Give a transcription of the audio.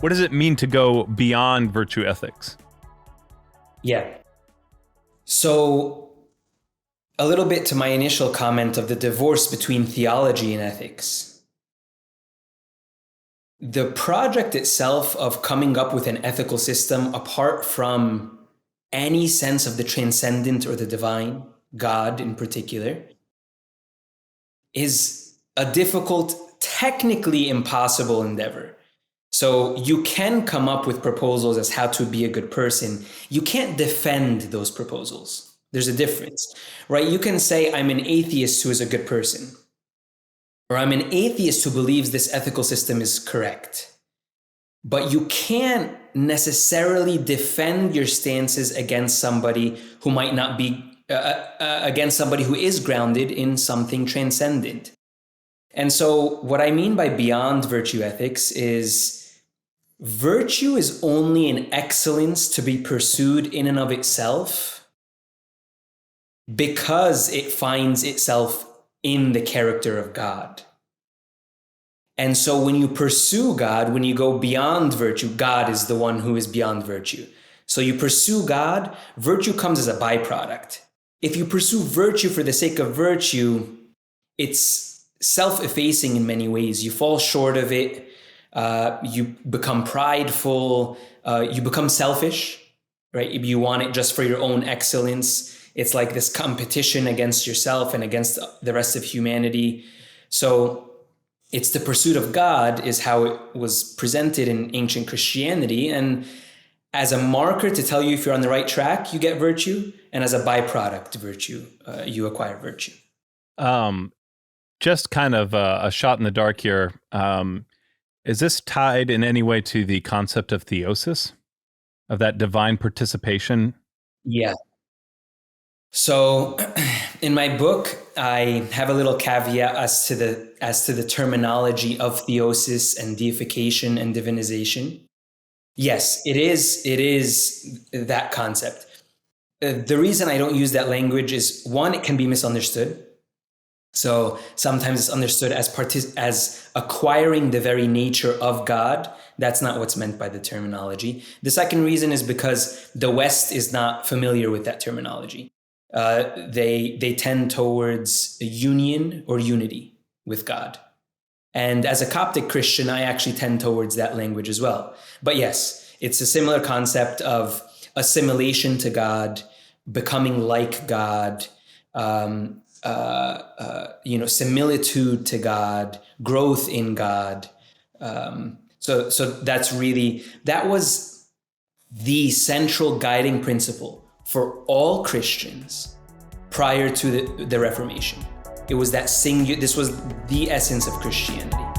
What does it mean to go beyond virtue ethics? Yeah. So a little bit to my initial comment of the divorce between theology and ethics. The project itself of coming up with an ethical system apart from any sense of the transcendent or the divine, God in particular, is a difficult, technically impossible endeavor. So you can come up with proposals as how to be a good person. You can't defend those proposals. There's a difference, right? You can say, I'm an atheist who is a good person, or I'm an atheist who believes this ethical system is correct. But you can't necessarily defend your stances against somebody who might not be, against somebody who is grounded in something transcendent. And so what I mean by beyond virtue ethics is virtue is only an excellence to be pursued in and of itself because it finds itself in the character of God. And so when you pursue God, when you go beyond virtue, God is the one who is beyond virtue. So you pursue God, virtue comes as a byproduct. If you pursue virtue for the sake of virtue, it's self-effacing in many ways. You fall short of it. You become prideful. You become selfish, right? You want it just for your own excellence. It's like this competition against yourself and against the rest of humanity. So it's the pursuit of God is how it was presented in ancient Christianity. And as a marker to tell you if you're on the right track, you get virtue. And as a byproduct virtue, you acquire virtue. Just kind of a shot in the dark here. Is this tied in any way to the concept of theosis, of that divine participation? Yeah. So in my book, I have a little caveat as to the terminology of theosis and deification and divinization. Yes, it is that concept. The reason I don't use that language is, one, it can be misunderstood. So sometimes it's understood as acquiring the very nature of God. That's not what's meant by the terminology. The second reason is because the West is not familiar with that terminology. They tend towards union or unity with God. And as a Coptic Christian, I actually tend towards that language as well. But yes, it's a similar concept of assimilation to God, becoming like God, similitude to God, growth in God. So that was the central guiding principle for all Christians prior to the Reformation. It was this was the essence of Christianity.